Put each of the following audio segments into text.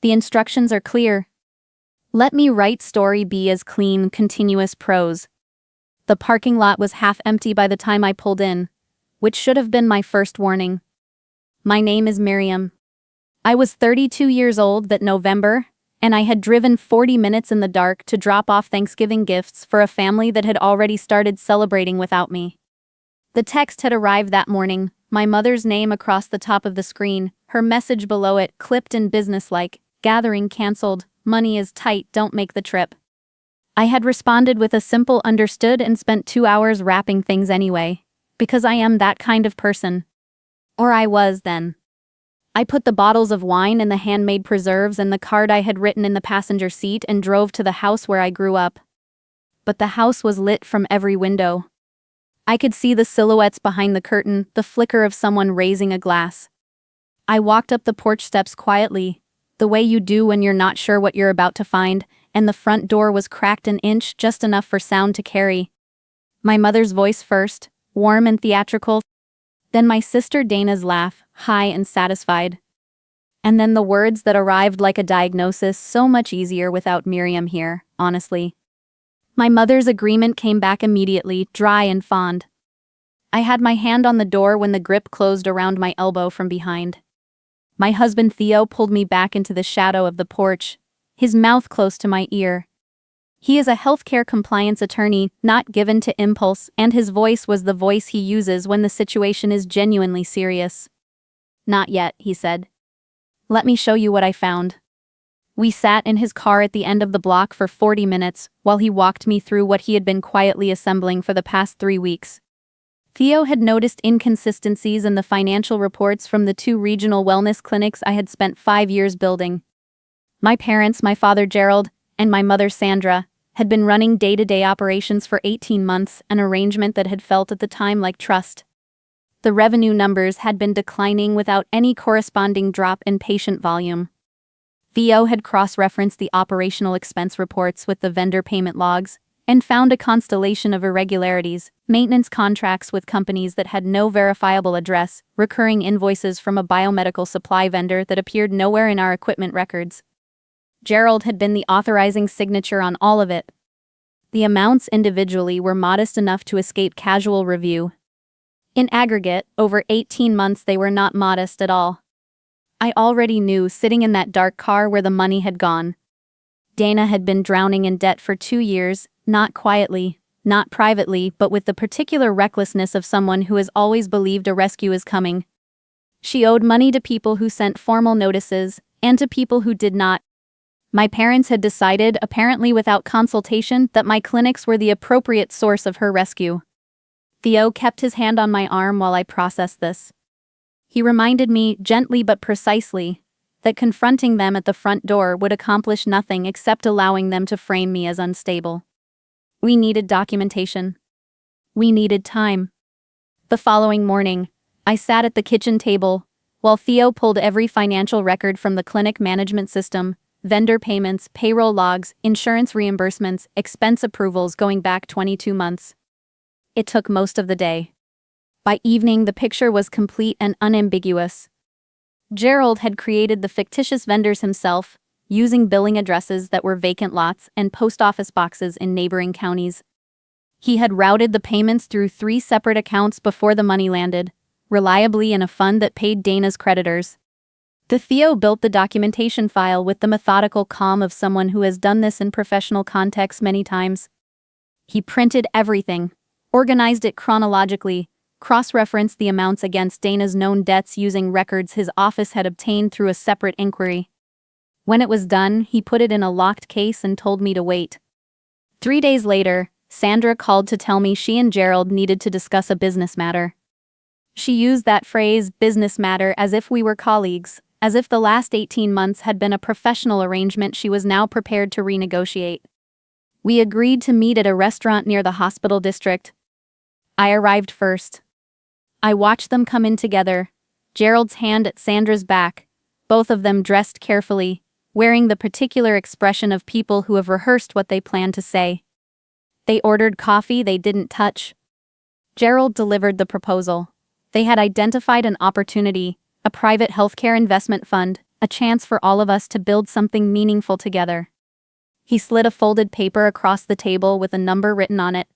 The instructions are clear. Let me write story B as clean, continuous prose. The parking lot was half empty by the time I pulled in, which should have been my first warning. My name is Miriam. I was 32 years old that November, and I had driven 40 minutes in the dark to drop off Thanksgiving gifts for a family that had already started celebrating without me. The text had arrived that morning, my mother's name across the top of the screen, her message below it clipped and businesslike, gathering cancelled, money is tight, don't make the trip. I had responded with a simple understood and spent 2 hours wrapping things anyway, because I am that kind of person. Or I was then. I put the bottles of wine and the handmade preserves and the card I had written in the passenger seat and drove to the house where I grew up. But the house was lit from every window. I could see the silhouettes behind the curtain, the flicker of someone raising a glass. I walked up the porch steps quietly, the way you do when you're not sure what you're about to find, and the front door was cracked an inch, just enough for sound to carry. My mother's voice first, warm and theatrical, then my sister Dana's laugh, high and satisfied. And then the words that arrived like a diagnosis, so much easier without Miriam here, honestly. My mother's agreement came back immediately, dry and fond. I had my hand on the door when the grip closed around my elbow from behind. My husband Theo pulled me back into the shadow of the porch, his mouth close to my ear. He is a healthcare compliance attorney, not given to impulse, and his voice was the voice he uses when the situation is genuinely serious. Not yet, he said. Let me show you what I found. We sat in his car at the end of the block for 40 minutes while he walked me through what he had been quietly assembling for the past 3 weeks. Theo had noticed inconsistencies in the financial reports from the 2 regional wellness clinics I had spent 5 years building. My parents, my father Gerald, and my mother Sandra, had been running day-to-day operations for 18 months, an arrangement that had felt at the time like trust. The revenue numbers had been declining without any corresponding drop in patient volume. Theo had cross-referenced the operational expense reports with the vendor payment logs and found a constellation of irregularities, maintenance contracts with companies that had no verifiable address, recurring invoices from a biomedical supply vendor that appeared nowhere in our equipment records. Gerald had been the authorizing signature on all of it. The amounts individually were modest enough to escape casual review. In aggregate, over 18 months they were not modest at all. I already knew, sitting in that dark car, where the money had gone. Dana had been drowning in debt for 2 years, not quietly, not privately, but with the particular recklessness of someone who has always believed a rescue is coming. She owed money to people who sent formal notices, and to people who did not. My parents had decided, apparently without consultation, that my clinics were the appropriate source of her rescue. Theo kept his hand on my arm while I processed this. He reminded me, gently but precisely, that confronting them at the front door would accomplish nothing except allowing them to frame me as unstable. We needed documentation. We needed time. The following morning, I sat at the kitchen table, while Theo pulled every financial record from the clinic management system, vendor payments, payroll logs, insurance reimbursements, expense approvals going back 22 months. It took most of the day. By evening, the picture was complete and unambiguous. Gerald had created the fictitious vendors himself, using billing addresses that were vacant lots and post office boxes in neighboring counties. He had routed the payments through 3 separate accounts before the money landed, reliably in a fund that paid Dana's creditors. Theo built the documentation file with the methodical calm of someone who has done this in professional contexts many times. He printed everything, organized it chronologically, cross-referenced the amounts against Dana's known debts using records his office had obtained through a separate inquiry. When it was done, he put it in a locked case and told me to wait. 3 days later, Sandra called to tell me she and Gerald needed to discuss a business matter. She used that phrase, business matter, as if we were colleagues, as if the last 18 months had been a professional arrangement she was now prepared to renegotiate. We agreed to meet at a restaurant near the hospital district. I arrived first. I watched them come in together, Gerald's hand at Sandra's back, both of them dressed carefully, wearing the particular expression of people who have rehearsed what they plan to say. They ordered coffee they didn't touch. Gerald delivered the proposal. They had identified an opportunity, a private healthcare investment fund, a chance for all of us to build something meaningful together. He slid a folded paper across the table with a number written on it.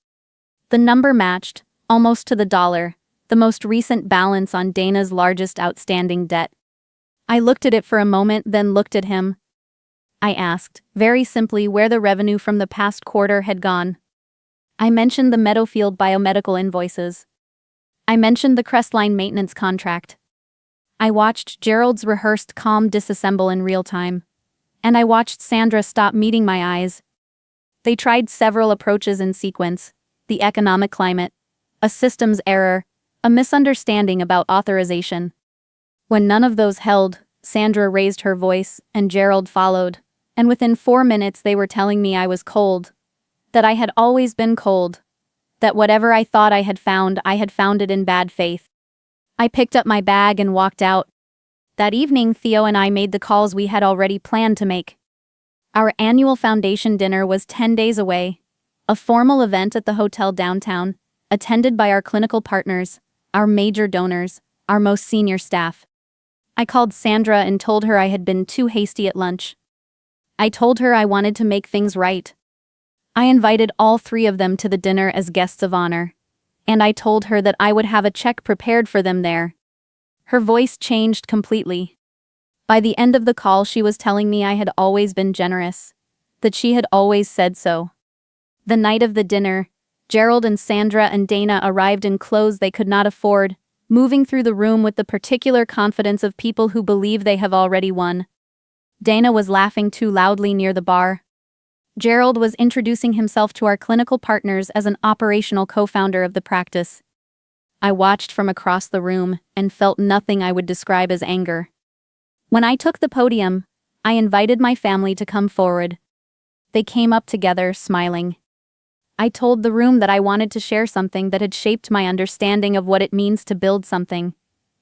The number matched, almost to the dollar, the most recent balance on Dana's largest outstanding debt. I looked at it for a moment, then looked at him. I asked, very simply, where the revenue from the past quarter had gone. I mentioned the Meadowfield biomedical invoices. I mentioned the Crestline maintenance contract. I watched Gerald's rehearsed calm disassemble in real time. And I watched Sandra stop meeting my eyes. They tried several approaches in sequence: the economic climate, a systems error, a misunderstanding about authorization. When none of those held, Sandra raised her voice, and Gerald followed, and within 4 minutes they were telling me I was cold. That I had always been cold. That whatever I thought I had found it in bad faith. I picked up my bag and walked out. That evening, Theo and I made the calls we had already planned to make. Our annual foundation dinner was 10 days away, a formal event at the hotel downtown, attended by our clinical partners, our major donors, our most senior staff. I called Sandra and told her I had been too hasty at lunch. I told her I wanted to make things right. I invited all 3 of them to the dinner as guests of honor, and I told her that I would have a check prepared for them there. Her voice changed completely. By the end of the call, she was telling me I had always been generous, that she had always said so. The night of the dinner, Gerald and Sandra and Dana arrived in clothes they could not afford, moving through the room with the particular confidence of people who believe they have already won. Dana was laughing too loudly near the bar. Gerald was introducing himself to our clinical partners as an operational co-founder of the practice. I watched from across the room and felt nothing I would describe as anger. When I took the podium, I invited my family to come forward. They came up together, smiling. I told the room that I wanted to share something that had shaped my understanding of what it means to build something.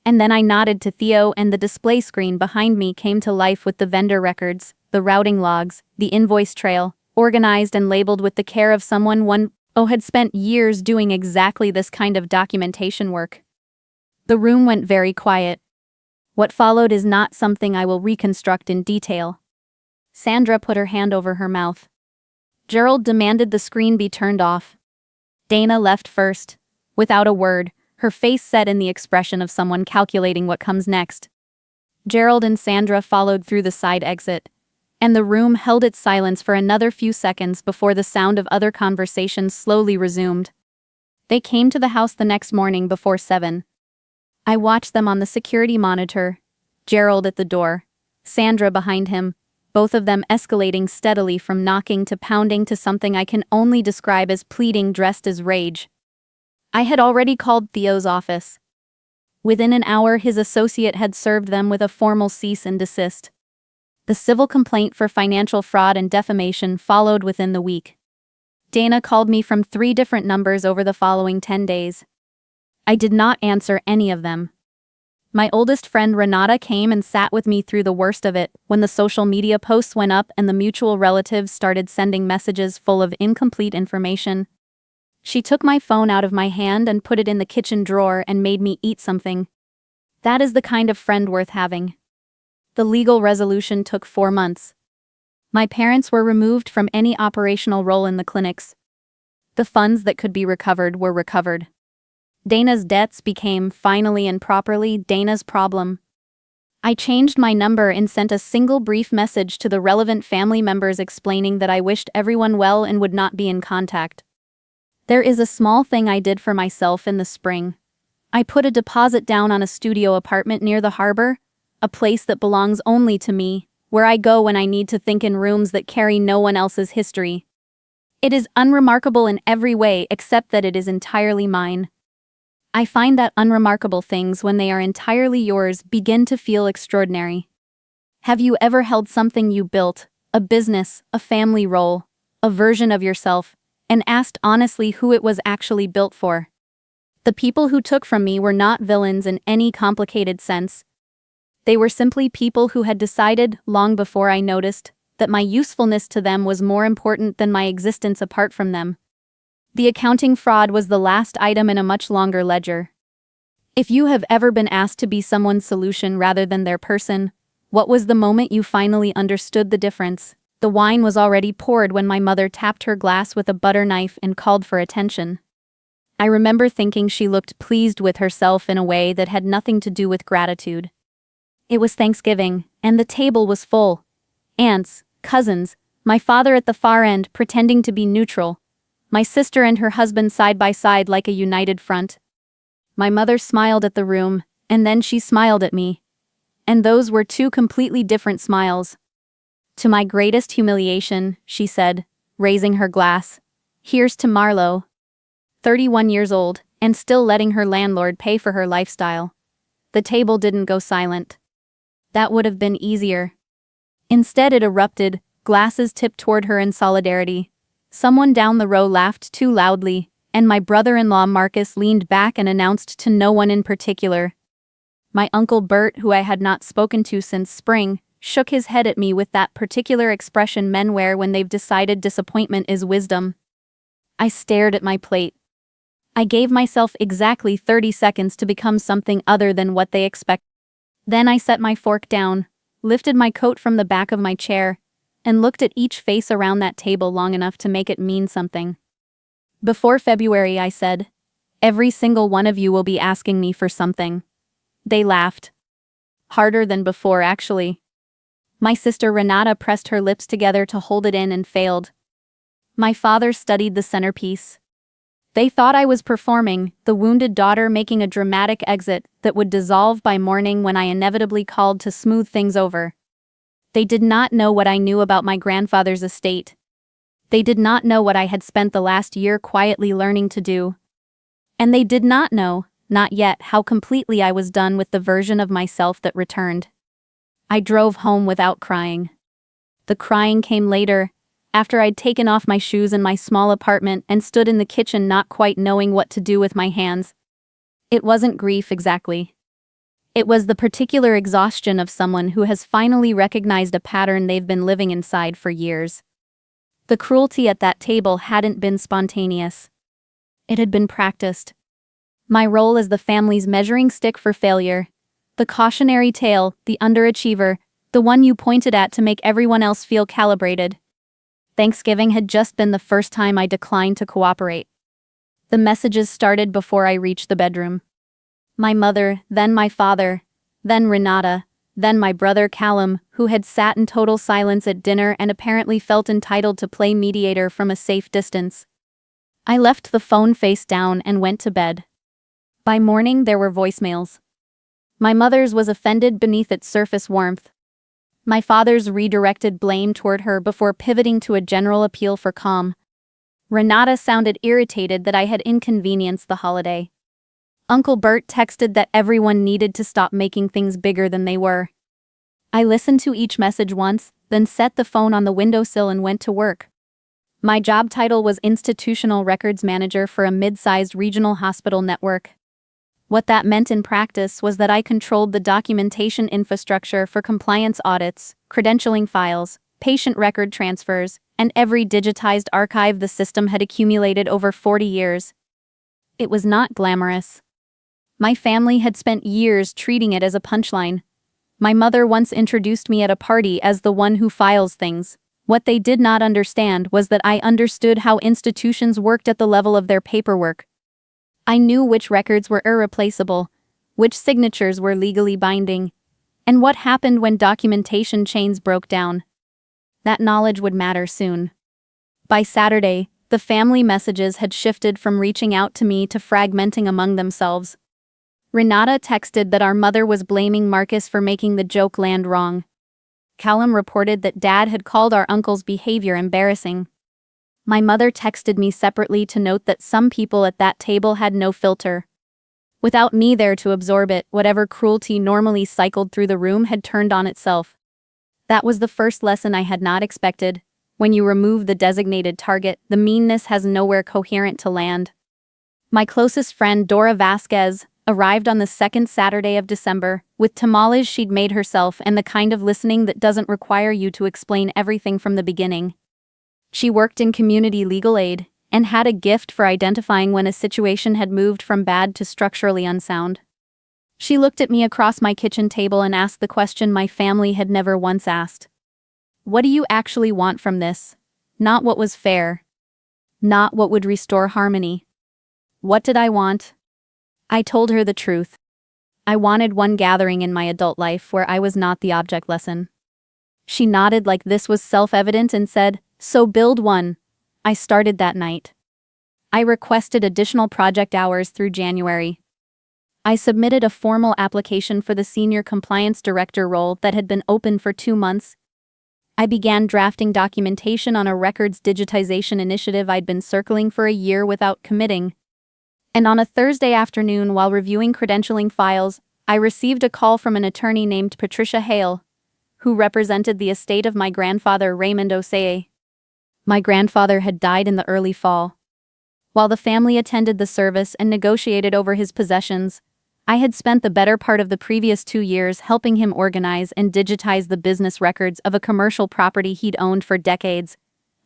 And then I nodded to Theo, and the display screen behind me came to life with the vendor records, the routing logs, the invoice trail, organized and labeled with the care of someone had spent years doing exactly this kind of documentation work. The room went very quiet. What followed is not something I will reconstruct in detail. Sandra put her hand over her mouth. Gerald demanded the screen be turned off. Dana left first. Without a word, her face set in the expression of someone calculating what comes next. Gerald and Sandra followed through the side exit, and the room held its silence for another few seconds before the sound of other conversations slowly resumed. They came to the house the next morning before 7. I watched them on the security monitor, Gerald at the door, Sandra behind him, both of them escalating steadily from knocking to pounding to something I can only describe as pleading dressed as rage. I had already called Theo's office. Within an hour, his associate had served them with a formal cease and desist. The civil complaint for financial fraud and defamation followed within the week. Dana called me from 3 different numbers over the following 10 days. I did not answer any of them. My oldest friend Renata came and sat with me through the worst of it when the social media posts went up and the mutual relatives started sending messages full of incomplete information. She took my phone out of my hand and put it in the kitchen drawer and made me eat something. That is the kind of friend worth having. The legal resolution took 4 months. My parents were removed from any operational role in the clinics. The funds that could be recovered were recovered. Dana's debts became, finally and properly, Dana's problem. I changed my number and sent a single brief message to the relevant family members explaining that I wished everyone well and would not be in contact. There is a small thing I did for myself in the spring. I put a deposit down on a studio apartment near the harbor, a place that belongs only to me, where I go when I need to think in rooms that carry no one else's history. It is unremarkable in every way except that it is entirely mine. I find that unremarkable things, when they are entirely yours, begin to feel extraordinary. Have you ever held something you built, a business, a family role, a version of yourself, and asked honestly who it was actually built for? The people who took from me were not villains in any complicated sense. They were simply people who had decided, long before I noticed, that my usefulness to them was more important than my existence apart from them. The accounting fraud was the last item in a much longer ledger. If you have ever been asked to be someone's solution rather than their person, What was the moment you finally understood the difference? The wine was already poured when my mother tapped her glass with a butter knife and called for attention. I remember thinking she looked pleased with herself in a way that had nothing to do with gratitude. It was Thanksgiving, and the table was full. Aunts, cousins, my father at the far end pretending to be neutral, my sister and her husband side by side like a united front. My mother smiled at the room, and then she smiled at me. And those were two completely different smiles. To my greatest humiliation, she said, raising her glass, "Here's to Marlo." 31 years old, and still letting her landlord pay for her lifestyle. The table didn't go silent. That would have been easier. Instead it erupted, glasses tipped toward her in solidarity. Someone down the row laughed too loudly, and my brother-in-law Marcus leaned back and announced to no one in particular. My uncle Bert, who I had not spoken to since spring, shook his head at me with that particular expression men wear when they've decided disappointment is wisdom. I stared at my plate. I gave myself exactly 30 seconds to become something other than what they expect. Then I set my fork down, lifted my coat from the back of my chair, and looked at each face around that table long enough to make it mean something. Before February, I said, "Every single one of you will be asking me for something." They laughed. Harder than before, actually. My sister Renata pressed her lips together to hold it in and failed. My father studied the centerpiece. They thought I was performing, the wounded daughter making a dramatic exit that would dissolve by morning when I inevitably called to smooth things over. They did not know what I knew about my grandfather's estate. They did not know what I had spent the last year quietly learning to do. And they did not know, not yet, how completely I was done with the version of myself that returned. I drove home without crying. The crying came later, after I'd taken off my shoes in my small apartment and stood in the kitchen not quite knowing what to do with my hands. It wasn't grief exactly. It was the particular exhaustion of someone who has finally recognized a pattern they've been living inside for years. The cruelty at that table hadn't been spontaneous. It had been practiced. My role as the family's measuring stick for failure, the cautionary tale, the underachiever, the one you pointed at to make everyone else feel calibrated. Thanksgiving had just been the first time I declined to cooperate. The messages started before I reached the bedroom. My mother, then my father, then Renata, then my brother Callum, who had sat in total silence at dinner and apparently felt entitled to play mediator from a safe distance. I left the phone face down and went to bed. By morning there were voicemails. My mother's was offended beneath its surface warmth. My father's redirected blame toward her before pivoting to a general appeal for calm. Renata sounded irritated that I had inconvenienced the holiday. Uncle Bert texted that everyone needed to stop making things bigger than they were. I listened to each message once, then set the phone on the windowsill and went to work. My job title was Institutional Records Manager for a mid-sized regional hospital network. What that meant in practice was that I controlled the documentation infrastructure for compliance audits, credentialing files, patient record transfers, and every digitized archive the system had accumulated over 40 years. It was not glamorous. My family had spent years treating it as a punchline. My mother once introduced me at a party as the one who files things. What they did not understand was that I understood how institutions worked at the level of their paperwork. I knew which records were irreplaceable, which signatures were legally binding, and what happened when documentation chains broke down. That knowledge would matter soon. By Saturday, the family messages had shifted from reaching out to me to fragmenting among themselves. Renata texted that our mother was blaming Marcus for making the joke land wrong. Callum reported that Dad had called our uncle's behavior embarrassing. My mother texted me separately to note that some people at that table had no filter. Without me there to absorb it, whatever cruelty normally cycled through the room had turned on itself. That was the first lesson I had not expected. When you remove the designated target, the meanness has nowhere coherent to land. My closest friend, Dora Vasquez, arrived on the second Saturday of December, with tamales she'd made herself and the kind of listening that doesn't require you to explain everything from the beginning. She worked in community legal aid, and had a gift for identifying when a situation had moved from bad to structurally unsound. She looked at me across my kitchen table and asked the question my family had never once asked. What do you actually want from this? Not what was fair. Not what would restore harmony. What did I want? I told her the truth. I wanted one gathering in my adult life where I was not the object lesson. She nodded like this was self-evident and said, "So build one." I started that night. I requested additional project hours through January. I submitted a formal application for the senior compliance director role that had been open for 2 months. I began drafting documentation on a records digitization initiative I'd been circling for a year without committing. And on a Thursday afternoon while reviewing credentialing files, I received a call from an attorney named Patricia Hale, who represented the estate of my grandfather Raymond Osei. My grandfather had died in the early fall. While the family attended the service and negotiated over his possessions, I had spent the better part of the previous 2 years helping him organize and digitize the business records of a commercial property he'd owned for decades,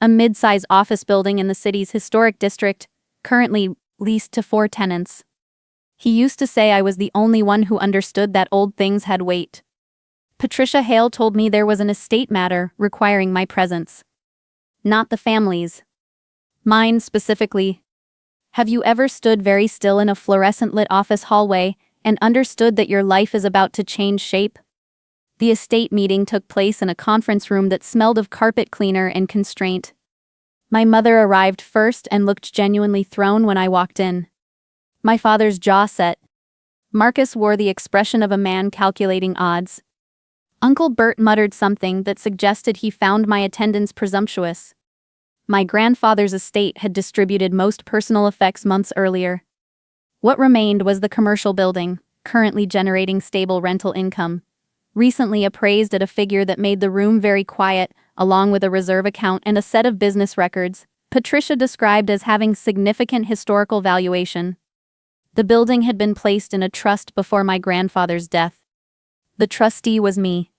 a mid-size office building in the city's historic district, currently leased to 4 tenants. He used to say I was the only one who understood that old things had weight. Patricia Hale told me there was an estate matter requiring my presence. Not the family's. Mine specifically. Have you ever stood very still in a fluorescent-lit office hallway and understood that your life is about to change shape? The estate meeting took place in a conference room that smelled of carpet cleaner and constraint. My mother arrived first and looked genuinely thrown when I walked in. My father's jaw set. Marcus wore the expression of a man calculating odds. Uncle Bert muttered something that suggested he found my attendance presumptuous. My grandfather's estate had distributed most personal effects months earlier. What remained was the commercial building, currently generating stable rental income, recently appraised at a figure that made the room very quiet, along with a reserve account and a set of business records, Patricia described as having significant historical valuation. The building had been placed in a trust before my grandfather's death. The trustee was me.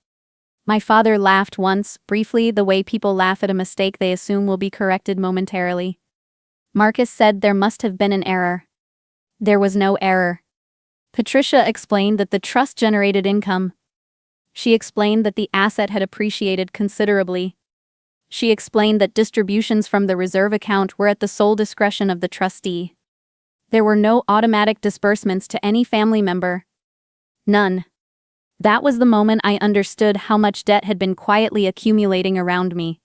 My father laughed once, briefly, the way people laugh at a mistake they assume will be corrected momentarily. Marcus said there must have been an error. There was no error. Patricia explained that the trust generated income. She explained that the asset had appreciated considerably. She explained that distributions from the reserve account were at the sole discretion of the trustee. There were no automatic disbursements to any family member. None. That was the moment I understood how much debt had been quietly accumulating around me.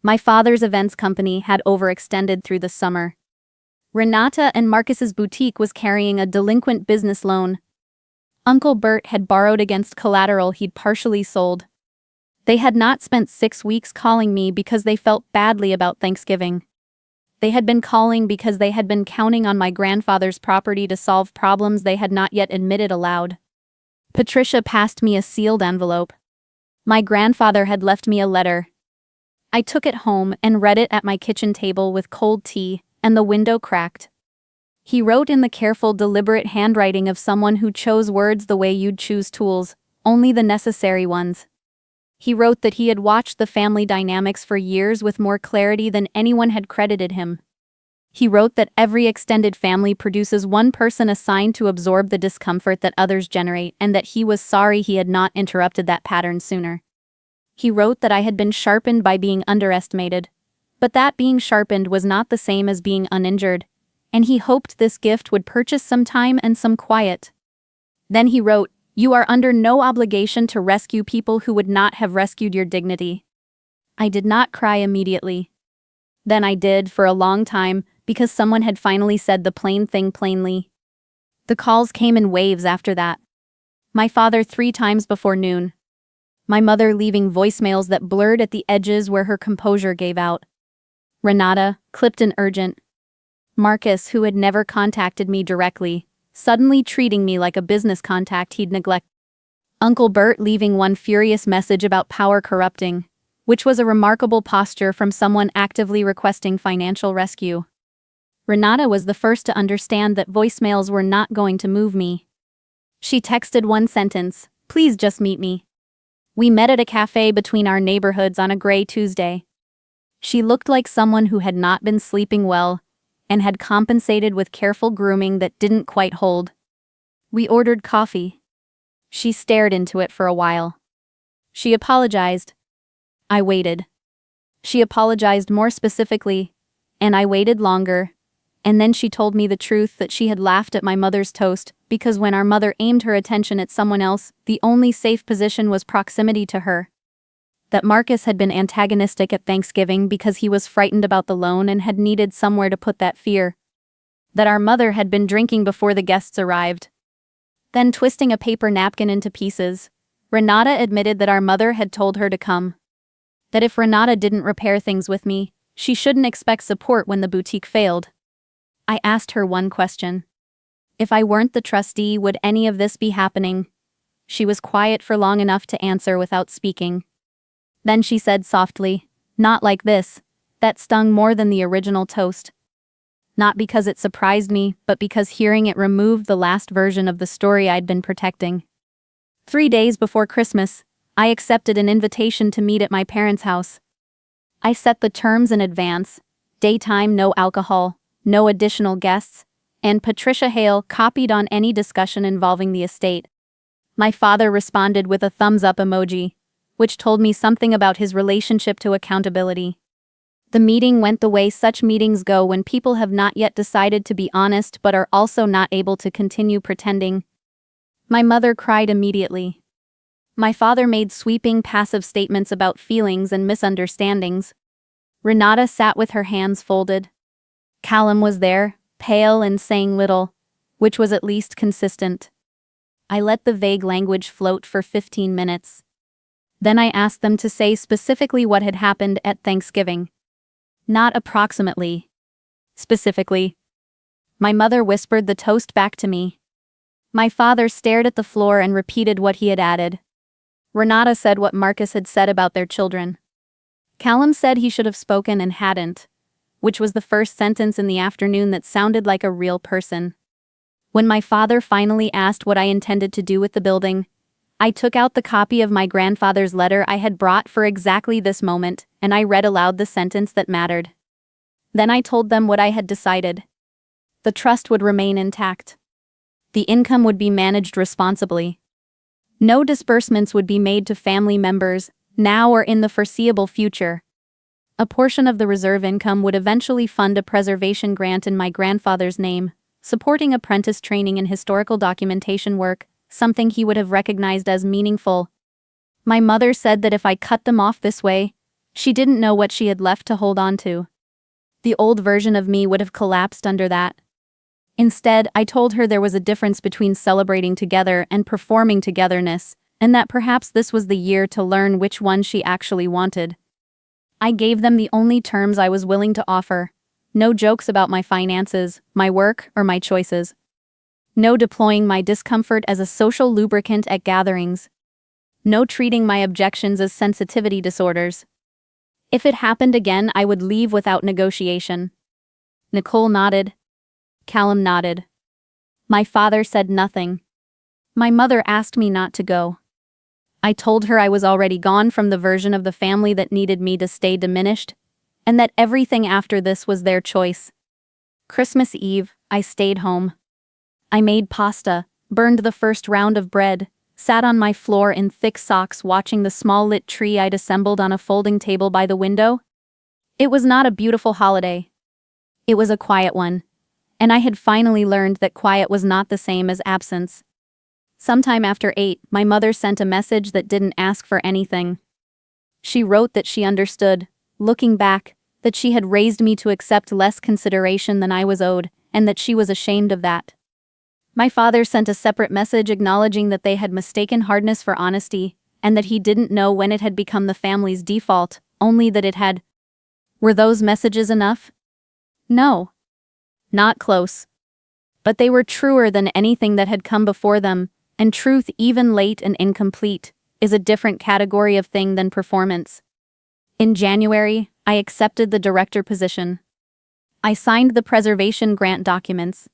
My father's events company had overextended through the summer. Renata and Marcus's boutique was carrying a delinquent business loan. Uncle Bert had borrowed against collateral he'd partially sold. They had not spent 6 weeks calling me because they felt badly about Thanksgiving. They had been calling because they had been counting on my grandfather's property to solve problems they had not yet admitted aloud. Patricia passed me a sealed envelope. My grandfather had left me a letter. I took it home and read it at my kitchen table with cold tea, and the window cracked. He wrote in the careful, deliberate handwriting of someone who chose words the way you'd choose tools, only the necessary ones. He wrote that he had watched the family dynamics for years with more clarity than anyone had credited him. He wrote that every extended family produces one person assigned to absorb the discomfort that others generate, and that he was sorry he had not interrupted that pattern sooner. He wrote that I had been sharpened by being underestimated, but that being sharpened was not the same as being uninjured, and he hoped this gift would purchase some time and some quiet. Then he wrote, "You are under no obligation to rescue people who would not have rescued your dignity." I did not cry immediately. Then I did for a long time, because someone had finally said the plain thing plainly. The calls came in waves after that. My father 3 times before noon. My mother leaving voicemails that blurred at the edges where her composure gave out. Renata, clipped and urgent. Marcus, who had never contacted me directly, suddenly treating me like a business contact he'd neglected. Uncle Bert leaving one furious message about power corrupting, which was a remarkable posture from someone actively requesting financial rescue. Renata was the first to understand that voicemails were not going to move me. She texted one sentence, "Please just meet me." We met at a cafe between our neighborhoods on a gray Tuesday. She looked like someone who had not been sleeping well and had compensated with careful grooming that didn't quite hold. We ordered coffee. She stared into it for a while. She apologized. I waited. She apologized more specifically, and I waited longer. And then she told me the truth that she had laughed at my mother's toast because when our mother aimed her attention at someone else, the only safe position was proximity to her. That Marcus had been antagonistic at Thanksgiving because he was frightened about the loan and had needed somewhere to put that fear. That our mother had been drinking before the guests arrived. Then twisting a paper napkin into pieces, Renata admitted that our mother had told her to come. That if Renata didn't repair things with me, she shouldn't expect support when the boutique failed. I asked her one question. If I weren't the trustee, would any of this be happening? She was quiet for long enough to answer without speaking. Then she said softly, "Not like this." That stung more than the original toast. Not because it surprised me, but because hearing it removed the last version of the story I'd been protecting. 3 days before Christmas, I accepted an invitation to meet at my parents' house. I set the terms in advance: daytime, no alcohol, no additional guests, and Patricia Hale copied on any discussion involving the estate. My father responded with a thumbs-up emoji, which told me something about his relationship to accountability. The meeting went the way such meetings go when people have not yet decided to be honest but are also not able to continue pretending. My mother cried immediately. My father made sweeping, passive statements about feelings and misunderstandings. Renata sat with her hands folded. Callum was there, pale and saying little, which was at least consistent. I let the vague language float for 15 minutes. Then I asked them to say specifically what had happened at Thanksgiving. Not approximately. Specifically. My mother whispered the toast back to me. My father stared at the floor and repeated what he had added. Renata said what Marcus had said about their children. Callum said he should have spoken and hadn't, which was the first sentence in the afternoon that sounded like a real person. When my father finally asked what I intended to do with the building, I took out the copy of my grandfather's letter I had brought for exactly this moment, and I read aloud the sentence that mattered. Then I told them what I had decided. The trust would remain intact. The income would be managed responsibly. No disbursements would be made to family members, now or in the foreseeable future. A portion of the reserve income would eventually fund a preservation grant in my grandfather's name, supporting apprentice training in historical documentation work, something he would have recognized as meaningful. My mother said that if I cut them off this way, she didn't know what she had left to hold on to. The old version of me would have collapsed under that. Instead, I told her there was a difference between celebrating together and performing togetherness, and that perhaps this was the year to learn which one she actually wanted. I gave them the only terms I was willing to offer. No jokes about my finances, my work, or my choices. No deploying my discomfort as a social lubricant at gatherings. No treating my objections as sensitivity disorders. If it happened again, I would leave without negotiation. Nicole nodded. Callum nodded. My father said nothing. My mother asked me not to go. I told her I was already gone from the version of the family that needed me to stay diminished, and that everything after this was their choice. Christmas Eve, I stayed home. I made pasta, burned the first round of bread, sat on my floor in thick socks watching the small lit tree I'd assembled on a folding table by the window. It was not a beautiful holiday. It was a quiet one, and I had finally learned that quiet was not the same as absence. Sometime after 8, my mother sent a message that didn't ask for anything. She wrote that she understood, looking back, that she had raised me to accept less consideration than I was owed, and that she was ashamed of that. My father sent a separate message acknowledging that they had mistaken hardness for honesty, and that he didn't know when it had become the family's default, only that it had. Were those messages enough? No. Not close. But they were truer than anything that had come before them, and truth, even late and incomplete, is a different category of thing than performance. In January, I accepted the director position. I signed the preservation grant documents.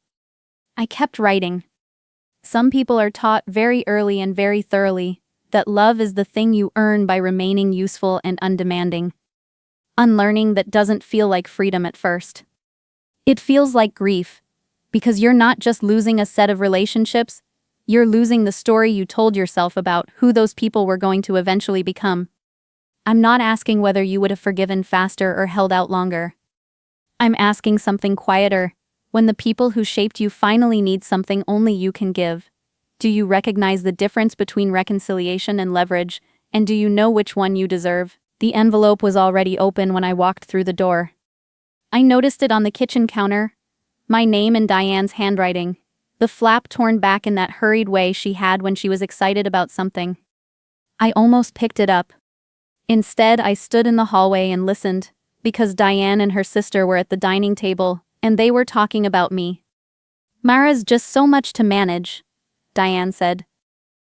I kept writing. Some people are taught very early and very thoroughly that love is the thing you earn by remaining useful and undemanding. Unlearning that doesn't feel like freedom at first. It feels like grief, because you're not just losing a set of relationships, You're losing the story you told yourself about who those people were going to eventually become. I'm not asking whether you would have forgiven faster or held out longer. I'm asking something quieter. When the people who shaped you finally need something only you can give, do you recognize the difference between reconciliation and leverage, and do you know which one you deserve? The envelope was already open when I walked through the door. I noticed it on the kitchen counter. My name in Diane's handwriting. The flap torn back in that hurried way she had when she was excited about something. I almost picked it up. Instead, I stood in the hallway and listened, because Diane and her sister were at the dining table, and they were talking about me. Mara's just so much to manage, Diane said.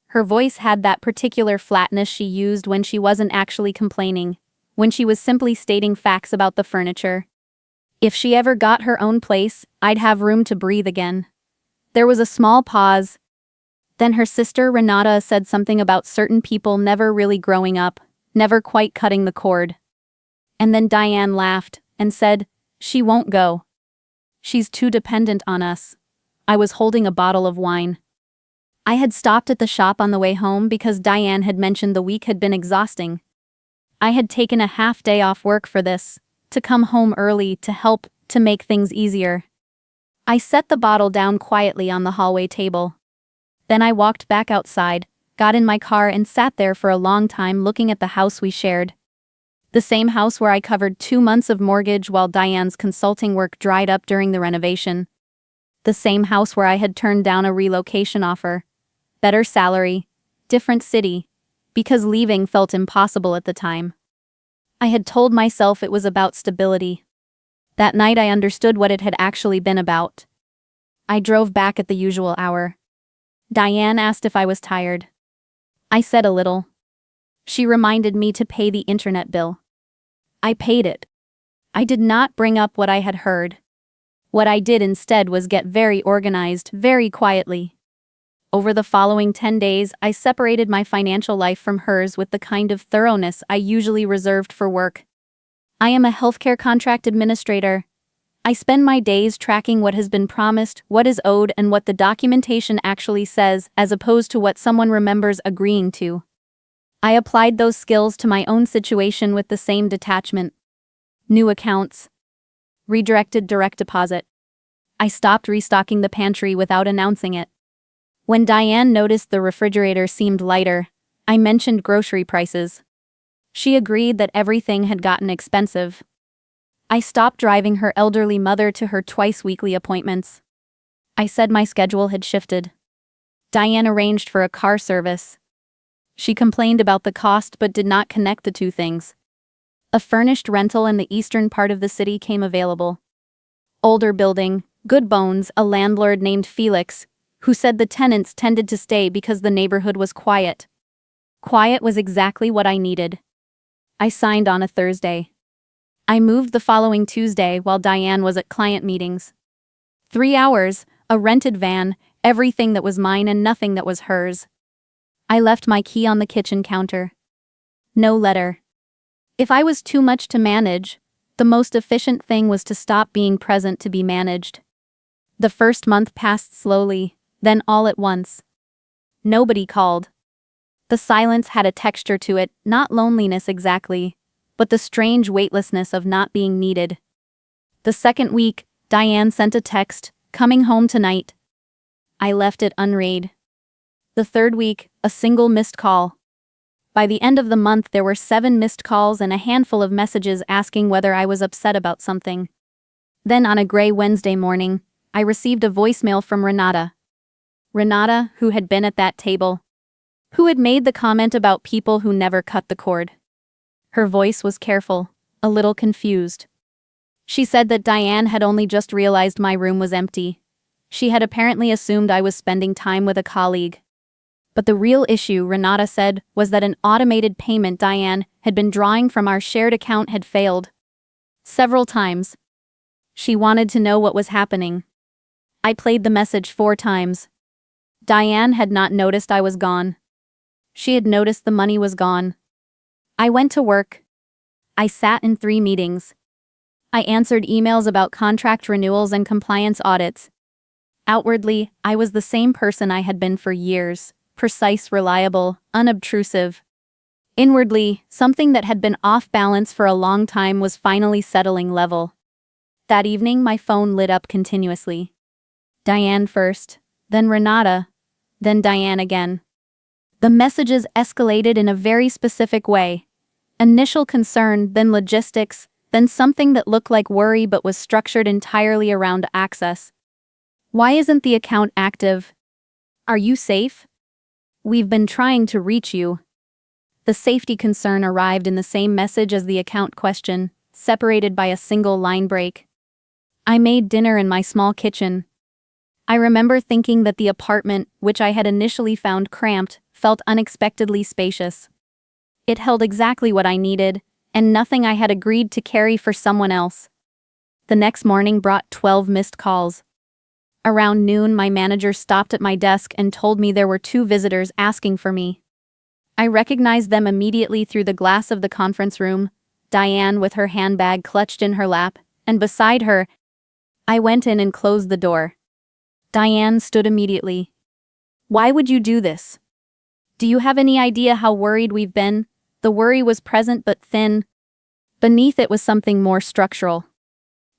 Her voice had that particular flatness she used when she wasn't actually complaining, when she was simply stating facts about the furniture. If she ever got her own place, I'd have room to breathe again. There was a small pause. Then her sister Renata said something about certain people never really growing up, never quite cutting the cord. And then Diane laughed and said, "She won't go. She's too dependent on us." I was holding a bottle of wine. I had stopped at the shop on the way home because Diane had mentioned the week had been exhausting. I had taken a half day off work for this, to come home early to help to make things easier. I set the bottle down quietly on the hallway table. Then I walked back outside, got in my car and sat there for a long time looking at the house we shared. The same house where I covered 2 months of mortgage while Diane's consulting work dried up during the renovation. The same house where I had turned down a relocation offer. Better salary, different city, because leaving felt impossible at the time. I had told myself it was about stability. That night I understood what it had actually been about. I drove back at the usual hour. Diane asked if I was tired. I said a little. She reminded me to pay the internet bill. I paid it. I did not bring up what I had heard. What I did instead was get very organized, very quietly. Over the following 10 days, I separated my financial life from hers with the kind of thoroughness I usually reserved for work. I am a healthcare contract administrator. I spend my days tracking what has been promised, what is owed, and what the documentation actually says, as opposed to what someone remembers agreeing to. I applied those skills to my own situation with the same detachment. New accounts. Redirected direct deposit. I stopped restocking the pantry without announcing it. When Diane noticed the refrigerator seemed lighter, I mentioned grocery prices. She agreed that everything had gotten expensive. I stopped driving her elderly mother to her twice-weekly appointments. I said my schedule had shifted. Diane arranged for a car service. She complained about the cost but did not connect the two things. A furnished rental in the eastern part of the city came available. Older building, good bones, a landlord named Felix, who said the tenants tended to stay because the neighborhood was quiet. Quiet was exactly what I needed. I signed on a Thursday. I moved the following Tuesday while Diane was at client meetings. 3 hours, a rented van, everything that was mine and nothing that was hers. I left my key on the kitchen counter. No letter. If I was too much to manage, the most efficient thing was to stop being present to be managed. The first month passed slowly, then all at once. Nobody called. The silence had a texture to it, not loneliness exactly, but the strange weightlessness of not being needed. The second week, Diane sent a text, "Coming home tonight." I left it unread. The third week, a single missed call. By the end of the month there were 7 missed calls and a handful of messages asking whether I was upset about something. Then on a gray Wednesday morning, I received a voicemail from Renata. Renata, who had been at that table. Who had made the comment about people who never cut the cord. Her voice was careful, a little confused. She said that Diane had only just realized my room was empty. She had apparently assumed I was spending time with a colleague. But the real issue, Renata said, was that an automated payment Diane had been drawing from our shared account had failed. Several times. She wanted to know what was happening. I played the message 4 times. Diane had not noticed I was gone. She had noticed the money was gone. I went to work. I sat in 3 meetings. I answered emails about contract renewals and compliance audits. Outwardly, I was the same person I had been for years, precise, reliable, unobtrusive. Inwardly, something that had been off balance for a long time was finally settling level. That evening, my phone lit up continuously. Diane first, then Renata, then Diane again. The messages escalated in a very specific way. Initial concern, then logistics, then something that looked like worry but was structured entirely around access. Why isn't the account active? Are you safe? We've been trying to reach you. The safety concern arrived in the same message as the account question, separated by a single line break. I made dinner in my small kitchen. I remember thinking that the apartment, which I had initially found cramped, felt unexpectedly spacious. It held exactly what I needed, and nothing I had agreed to carry for someone else. The next morning brought 12 missed calls. Around noon, my manager stopped at my desk and told me there were 2 visitors asking for me. I recognized them immediately through the glass of the conference room, Diane with her handbag clutched in her lap, and beside her, I went in and closed the door. Diane stood immediately. Why would you do this? Do you have any idea how worried we've been? The worry was present but thin. Beneath it was something more structural.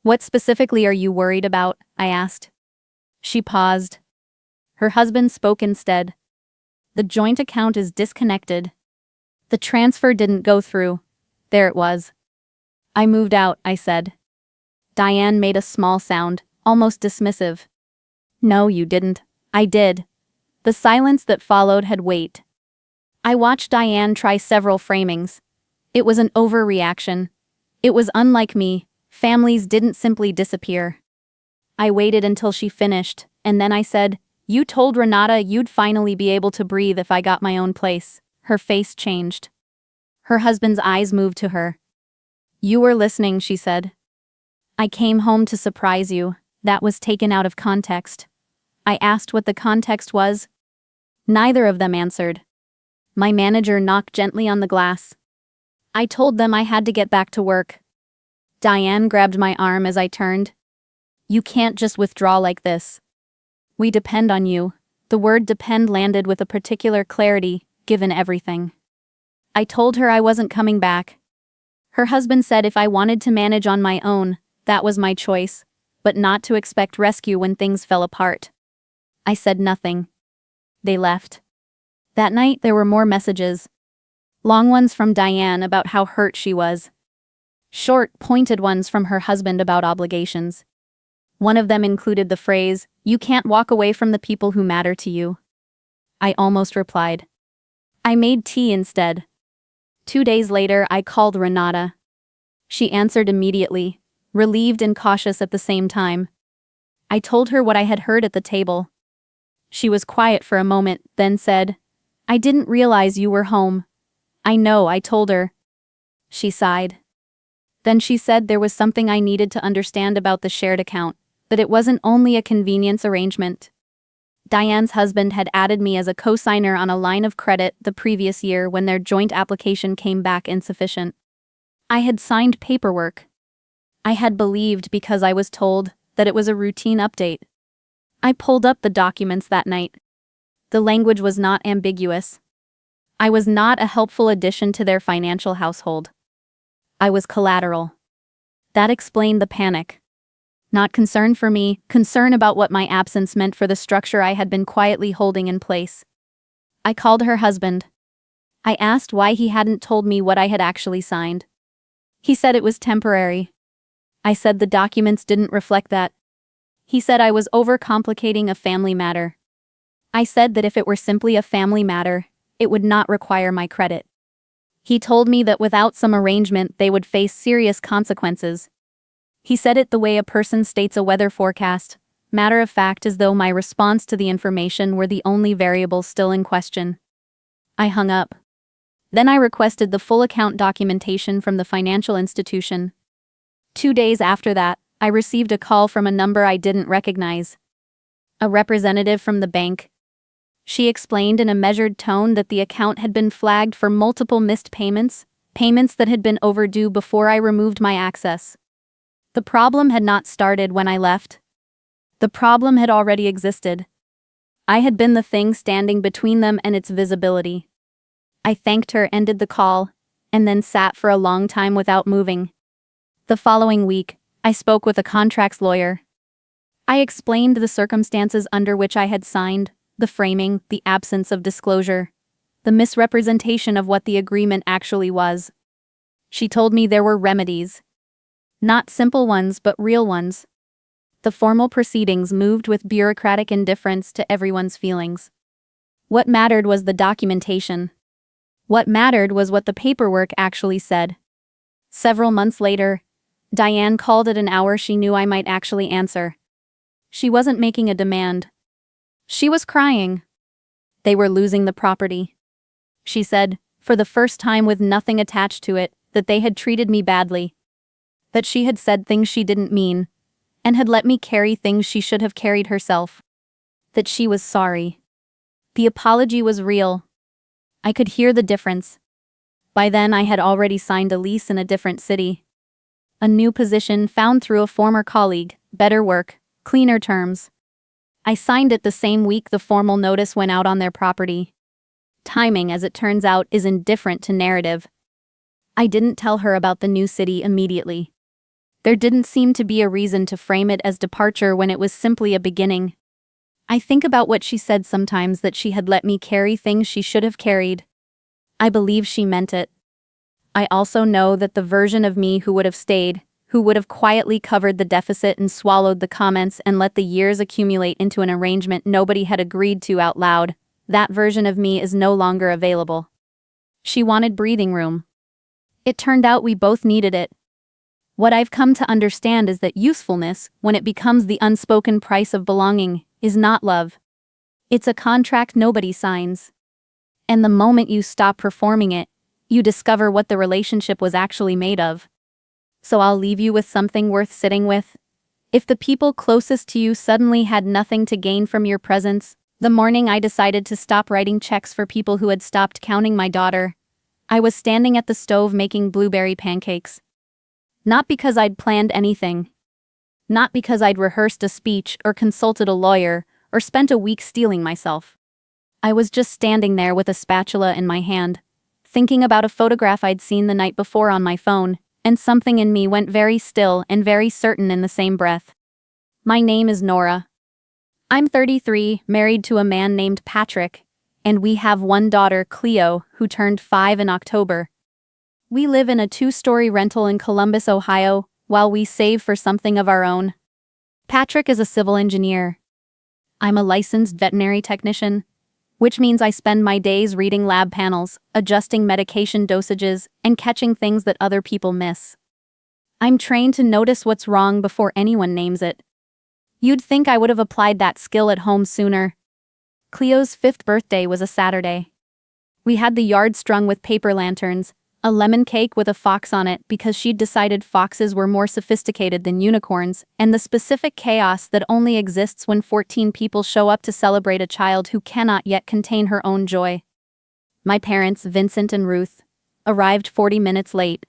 What specifically are you worried about? I asked. She paused. Her husband spoke instead. The joint account is disconnected. The transfer didn't go through. There it was. I moved out, I said. Diane made a small sound, almost dismissive. No, you didn't. I did. The silence that followed had weight. I watched Diane try several framings. It was an overreaction. It was unlike me. Families didn't simply disappear. I waited until she finished, and then I said, You told Renata you'd finally be able to breathe if I got my own place. Her face changed. Her husband's eyes moved to her. You were listening, she said. I came home to surprise you. That was taken out of context. I asked what the context was. Neither of them answered. My manager knocked gently on the glass. I told them I had to get back to work. Diane grabbed my arm as I turned. You can't just withdraw like this. We depend on you. The word depend landed with a particular clarity, given everything. I told her I wasn't coming back. Her husband said if I wanted to manage on my own, that was my choice, but not to expect rescue when things fell apart. I said nothing. They left. That night there were more messages. Long ones from Diane about how hurt she was. Short, pointed ones from her husband about obligations. One of them included the phrase, You can't walk away from the people who matter to you. I almost replied. I made tea instead. 2 days later, I called Renata. She answered immediately, relieved and cautious at the same time. I told her what I had heard at the table. She was quiet for a moment, then said, I didn't realize you were home. I know, I told her. She sighed. Then she said there was something I needed to understand about the shared account, that it wasn't only a convenience arrangement. Diane's husband had added me as a co-signer on a line of credit the previous year when their joint application came back insufficient. I had signed paperwork. I had believed because I was told that it was a routine update. I pulled up the documents that night. The language was not ambiguous. I was not a helpful addition to their financial household. I was collateral. That explained the panic. Not concern for me, concern about what my absence meant for the structure I had been quietly holding in place. I called her husband. I asked why he hadn't told me what I had actually signed. He said it was temporary. I said the documents didn't reflect that. He said I was overcomplicating a family matter. I said that if it were simply a family matter, it would not require my credit. He told me that without some arrangement they would face serious consequences. He said it the way a person states a weather forecast, matter of fact as though my response to the information were the only variable still in question. I hung up. Then I requested the full account documentation from the financial institution. 2 days after that, I received a call from a number I didn't recognize. A representative from the bank. She explained in a measured tone that the account had been flagged for multiple missed payments, payments that had been overdue before I removed my access. The problem had not started when I left. The problem had already existed. I had been the thing standing between them and its visibility. I thanked her, ended the call, and then sat for a long time without moving. The following week, I spoke with a contracts lawyer. I explained the circumstances under which I had signed, the framing, the absence of disclosure, the misrepresentation of what the agreement actually was. She told me there were remedies. Not simple ones, but real ones. The formal proceedings moved with bureaucratic indifference to everyone's feelings. What mattered was the documentation. What mattered was what the paperwork actually said. Several months later, Diane called at an hour she knew I might actually answer. She wasn't making a demand. She was crying. They were losing the property. She said, for the first time with nothing attached to it, that they had treated me badly. That she had said things she didn't mean, and had let me carry things she should have carried herself. That she was sorry. The apology was real. I could hear the difference. By then I had already signed a lease in a different city. A new position found through a former colleague, better work, cleaner terms. I signed it the same week the formal notice went out on their property. Timing, as it turns out, is indifferent to narrative. I didn't tell her about the new city immediately. There didn't seem to be a reason to frame it as departure when it was simply a beginning. I think about what she said sometimes, that she had let me carry things she should have carried. I believe she meant it. I also know that the version of me who would have stayed, who would have quietly covered the deficit and swallowed the comments and let the years accumulate into an arrangement nobody had agreed to out loud, that version of me is no longer available. She wanted breathing room. It turned out we both needed it. What I've come to understand is that usefulness, when it becomes the unspoken price of belonging, is not love. It's a contract nobody signs. And the moment you stop performing it, you discover what the relationship was actually made of. So I'll leave you with something worth sitting with. If the people closest to you suddenly had nothing to gain from your presence, the morning I decided to stop writing checks for people who had stopped counting my daughter, I was standing at the stove making blueberry pancakes. Not because I'd planned anything. Not because I'd rehearsed a speech or consulted a lawyer or spent a week steeling myself. I was just standing there with a spatula in my hand, thinking about a photograph I'd seen the night before on my phone, and something in me went very still and very certain in the same breath. My name is Nora. I'm 33, married to a man named Patrick, and we have one daughter, Cleo, who turned 5 in October. We live in a 2-story rental in Columbus, Ohio, while we save for something of our own. Patrick is a civil engineer. I'm a licensed veterinary technician, which means I spend my days reading lab panels, adjusting medication dosages, and catching things that other people miss. I'm trained to notice what's wrong before anyone names it. You'd think I would have applied that skill at home sooner. Cleo's 5th birthday was a Saturday. We had the yard strung with paper lanterns, a lemon cake with a fox on it because she'd decided foxes were more sophisticated than unicorns, and the specific chaos that only exists when 14 people show up to celebrate a child who cannot yet contain her own joy. My parents, Vincent and Ruth, arrived 40 minutes late.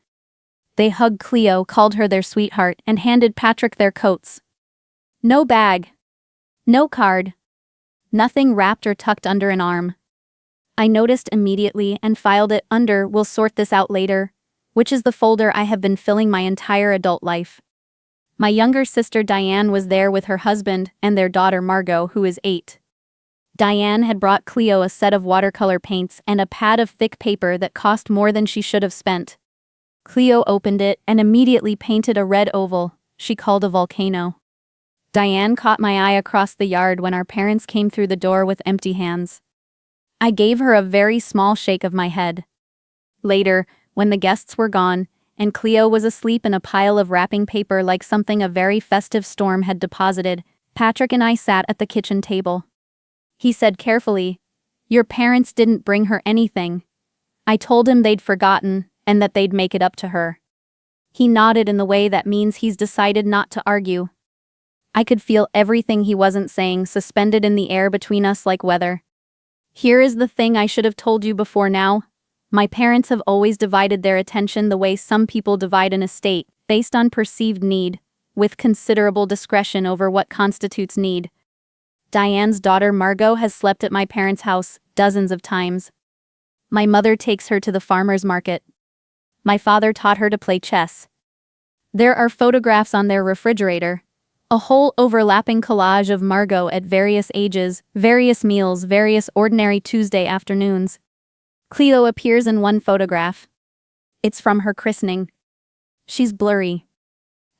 They hugged Cleo, called her their sweetheart, and handed Patrick their coats. No bag. No card. Nothing wrapped or tucked under an arm. I noticed immediately and filed it under "We'll sort this out later," which is the folder I have been filling my entire adult life. My younger sister Diane was there with her husband and their daughter Margot, who is 8. Diane had brought Cleo a set of watercolor paints and a pad of thick paper that cost more than she should have spent. Cleo opened it and immediately painted a red oval she called a volcano. Diane caught my eye across the yard when our parents came through the door with empty hands. I gave her a very small shake of my head. Later, when the guests were gone, and Cleo was asleep in a pile of wrapping paper like something a very festive storm had deposited, Patrick and I sat at the kitchen table. He said carefully, "Your parents didn't bring her anything." I told him they'd forgotten, and that they'd make it up to her. He nodded in the way that means he's decided not to argue. I could feel everything he wasn't saying suspended in the air between us like weather. Here is the thing I should have told you before now. My parents have always divided their attention the way some people divide an estate, based on perceived need, with considerable discretion over what constitutes need. Diane's daughter Margot has slept at my parents' house dozens of times. My mother takes her to the farmer's market. My father taught her to play chess. There are photographs on their refrigerator. A whole overlapping collage of Margot at various ages, various meals, various ordinary Tuesday afternoons. Cleo appears in one photograph. It's from her christening. She's blurry.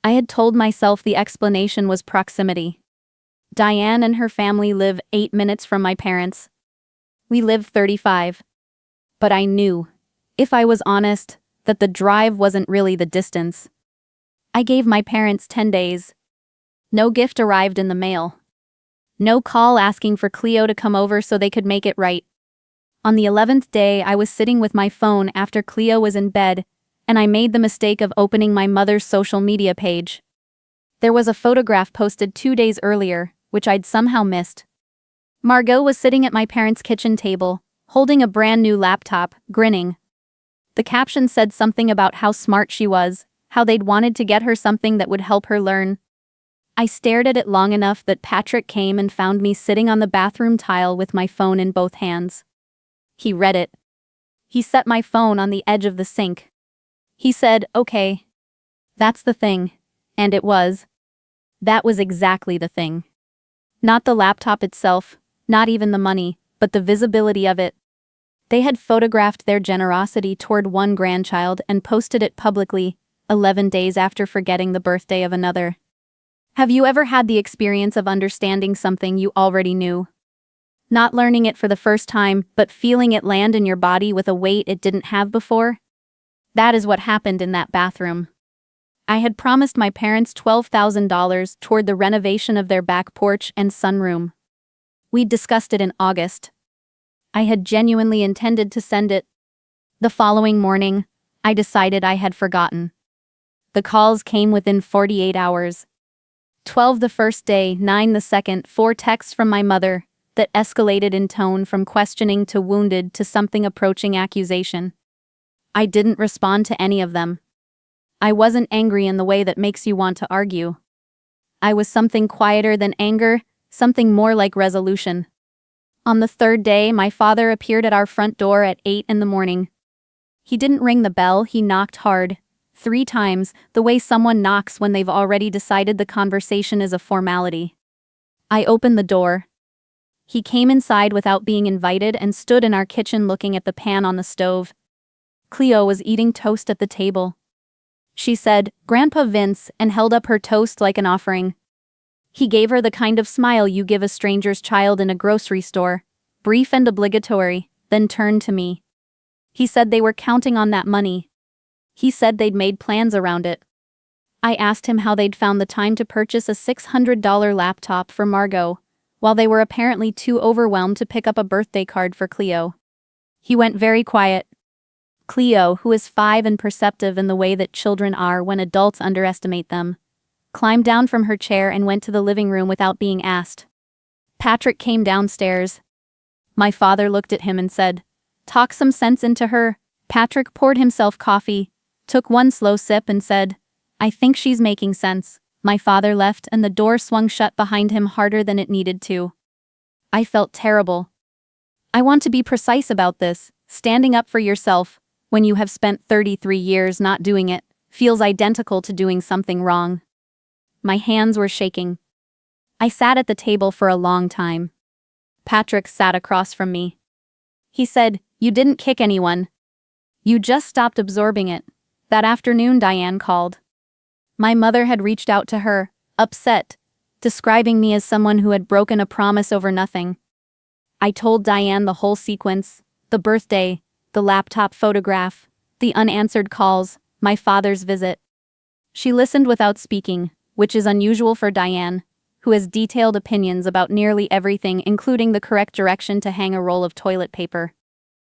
I had told myself the explanation was proximity. Diane and her family live 8 minutes from my parents. We live 35. But I knew, if I was honest, that the drive wasn't really the distance. I gave my parents 10 days. No gift arrived in the mail. No call asking for Cleo to come over so they could make it right. On the 11th day, I was sitting with my phone after Cleo was in bed, and I made the mistake of opening my mother's social media page. There was a photograph posted 2 days earlier, which I'd somehow missed. Margot was sitting at my parents' kitchen table, holding a brand new laptop, grinning. The caption said something about how smart she was, how they'd wanted to get her something that would help her learn. I stared at it long enough that Patrick came and found me sitting on the bathroom tile with my phone in both hands. He read it. He set my phone on the edge of the sink. He said, "Okay. That's the thing." And it was. That was exactly the thing. Not the laptop itself, not even the money, but the visibility of it. They had photographed their generosity toward one grandchild and posted it publicly, 11 days after forgetting the birthday of another. Have you ever had the experience of understanding something you already knew? Not learning it for the first time, but feeling it land in your body with a weight it didn't have before? That is what happened in that bathroom. I had promised my parents $12,000 toward the renovation of their back porch and sunroom. We'd discussed it in August. I had genuinely intended to send it. The following morning, I decided I had forgotten. The calls came within 48 hours. 12 the first day, 9 the second, 4 texts from my mother that escalated in tone from questioning to wounded to something approaching accusation. I didn't respond to any of them. I wasn't angry in the way that makes you want to argue. I was something quieter than anger, something more like resolution. On the third day, my father appeared at our front door at 8 in the morning. He didn't ring the bell, he knocked hard. 3 times, the way someone knocks when they've already decided the conversation is a formality. I opened the door. He came inside without being invited and stood in our kitchen looking at the pan on the stove. Cleo was eating toast at the table. She said, "Grandpa Vince," and held up her toast like an offering. He gave her the kind of smile you give a stranger's child in a grocery store, brief and obligatory, then turned to me. He said they were counting on that money. He said they'd made plans around it. I asked him how they'd found the time to purchase a $600 laptop for Margot, while they were apparently too overwhelmed to pick up a birthday card for Cleo. He went very quiet. Cleo, who is 5 and perceptive in the way that children are when adults underestimate them, climbed down from her chair and went to the living room without being asked. Patrick came downstairs. My father looked at him and said, "Talk some sense into her." Patrick poured himself coffee, took one slow sip and said, "I think she's making sense." My father left and the door swung shut behind him harder than it needed to. I felt terrible. I want to be precise about this. Standing up for yourself, when you have spent 33 years not doing it, feels identical to doing something wrong. My hands were shaking. I sat at the table for a long time. Patrick sat across from me. He said, "You didn't kick anyone. You just stopped absorbing it." That afternoon, Diane called. My mother had reached out to her, upset, describing me as someone who had broken a promise over nothing. I told Diane the whole sequence, the birthday, the laptop photograph, the unanswered calls, my father's visit. She listened without speaking, which is unusual for Diane, who has detailed opinions about nearly everything, including the correct direction to hang a roll of toilet paper.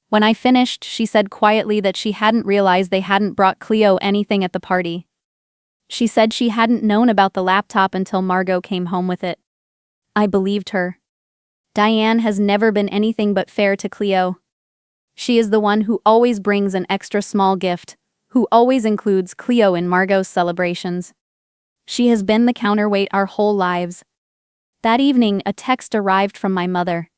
When I finished, she said quietly that she hadn't realized they hadn't brought Cleo anything at the party. She said she hadn't known about the laptop until Margot came home with it. I believed her. Diane has never been anything but fair to Cleo. She is the one who always brings an extra small gift, who always includes Cleo in Margot's celebrations. She has been the counterweight our whole lives. That evening, a text arrived from my mother.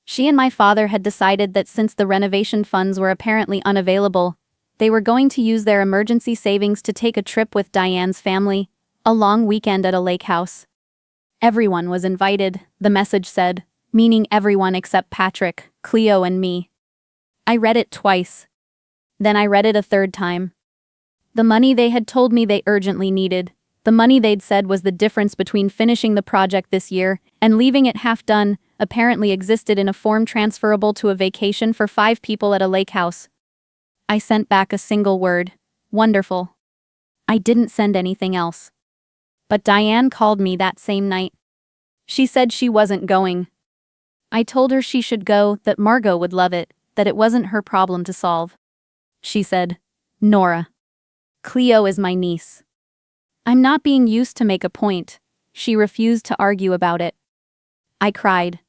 She and my father had decided that since the renovation funds were apparently unavailable, they were going to use their emergency savings to take a trip with Diane's family, a long weekend at a lake house. Everyone was invited, the message said, meaning everyone except Patrick, Cleo, and me. I read it twice. Then I read it a third time. The money they had told me they urgently needed, the money they'd said was the difference between finishing the project this year and leaving it half done, apparently existed in a form transferable to a vacation for 5 people at a lake house. I sent back a single word: wonderful. I didn't send anything else. But Diane called me that same night. She said she wasn't going. I told her she should go, that Margot would love it, that it wasn't her problem to solve. She said, "Nora, Cleo is my niece." I'm not being used to make a point. She refused to argue about it. I cried.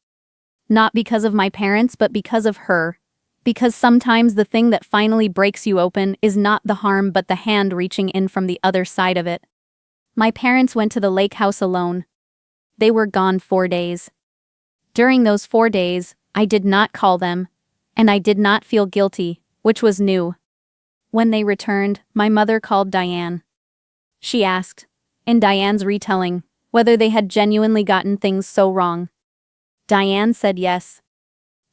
Not because of my parents, but because of her. Because sometimes the thing that finally breaks you open is not the harm but the hand reaching in from the other side of it. My parents went to the lake house alone. They were gone 4 days. During those 4 days, I did not call them, and I did not feel guilty, which was new. When they returned, my mother called Diane. She asked, in Diane's retelling, whether they had genuinely gotten things so wrong. Diane said yes.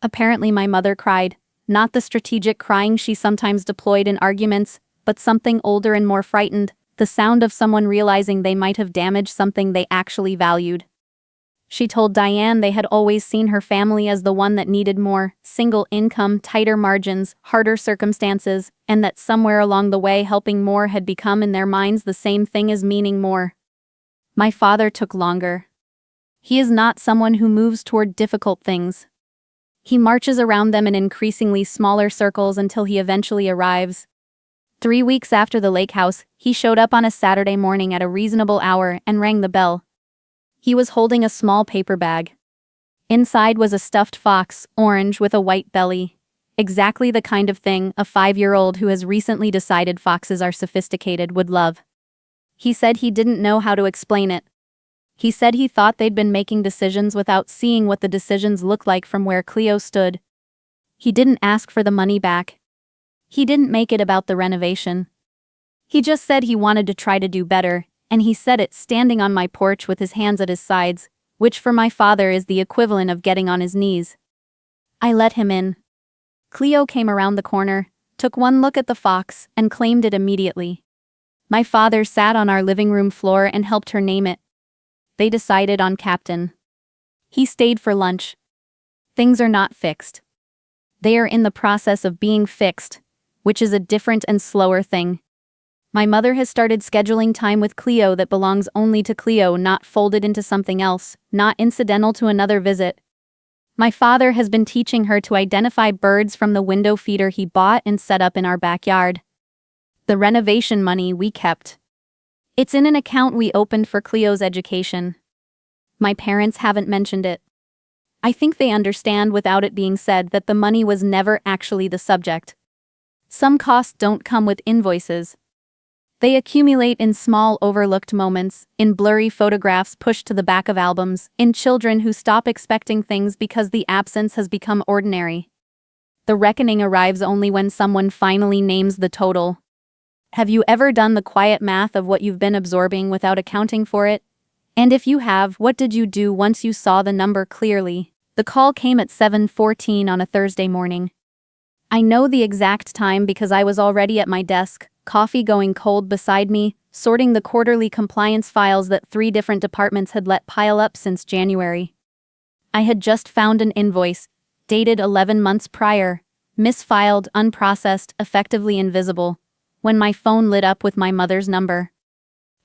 Apparently my mother cried, not the strategic crying she sometimes deployed in arguments, but something older and more frightened, the sound of someone realizing they might have damaged something they actually valued. She told Diane they had always seen her family as the one that needed more, single income, tighter margins, harder circumstances, and that somewhere along the way helping more had become in their minds the same thing as meaning more. My father took longer. He is not someone who moves toward difficult things. He marches around them in increasingly smaller circles until he eventually arrives. 3 weeks after the lake house, he showed up on a Saturday morning at a reasonable hour and rang the bell. He was holding a small paper bag. Inside was a stuffed fox, orange with a white belly. Exactly the kind of thing a 5-year-old who has recently decided foxes are sophisticated would love. He said he didn't know how to explain it. He said he thought they'd been making decisions without seeing what the decisions looked like from where Cleo stood. He didn't ask for the money back. He didn't make it about the renovation. He just said he wanted to try to do better, and he said it standing on my porch with his hands at his sides, which for my father is the equivalent of getting on his knees. I let him in. Cleo came around the corner, took one look at the fox, and claimed it immediately. My father sat on our living room floor and helped her name it. They decided on Captain. He stayed for lunch. Things are not fixed. They are in the process of being fixed, which is a different and slower thing. My mother has started scheduling time with Cleo that belongs only to Cleo, not folded into something else, not incidental to another visit. My father has been teaching her to identify birds from the window feeder he bought and set up in our backyard. The renovation money we kept. It's in an account we opened for Cleo's education. My parents haven't mentioned it. I think they understand without it being said that the money was never actually the subject. Some costs don't come with invoices. They accumulate in small overlooked moments, in blurry photographs pushed to the back of albums, in children who stop expecting things because the absence has become ordinary. The reckoning arrives only when someone finally names the total. Have you ever done the quiet math of what you've been absorbing without accounting for it? And if you have, what did you do once you saw the number clearly? The call came at 7:14 on a Thursday morning. I know the exact time because I was already at my desk, coffee going cold beside me, sorting the quarterly compliance files that 3 different departments had let pile up since January. I had just found an invoice, dated 11 months prior, misfiled, unprocessed, effectively invisible, when my phone lit up with my mother's number.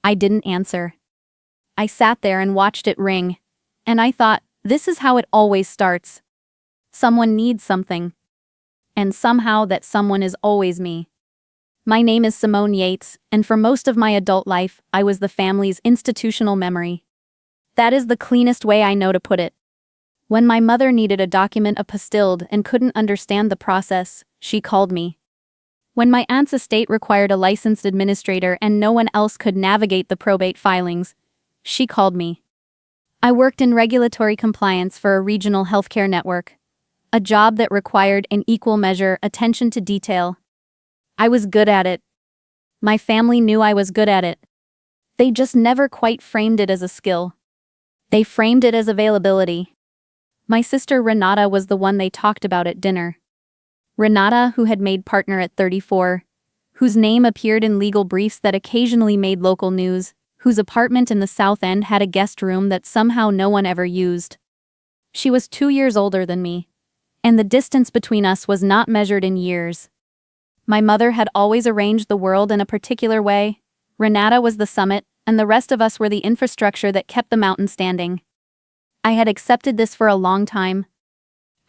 I didn't answer. I sat there and watched it ring, and I thought, this is how it always starts. Someone needs something. And somehow that someone is always me. My name is Simone Yates, and for most of my adult life, I was the family's institutional memory. That is the cleanest way I know to put it. When my mother needed a document apostilled and couldn't understand the process, she called me. When my aunt's estate required a licensed administrator and no one else could navigate the probate filings, she called me. I worked in regulatory compliance for a regional healthcare network, a job that required in equal measure attention to detail. I was good at it. My family knew I was good at it. They just never quite framed it as a skill. They framed it as availability. My sister Renata was the one they talked about at dinner. Renata, who had made partner at 34, whose name appeared in legal briefs that occasionally made local news, whose apartment in the South End had a guest room that somehow no one ever used. She was 2 years older than me, and the distance between us was not measured in years. My mother had always arranged the world in a particular way. Renata was the summit, and the rest of us were the infrastructure that kept the mountain standing. I had accepted this for a long time.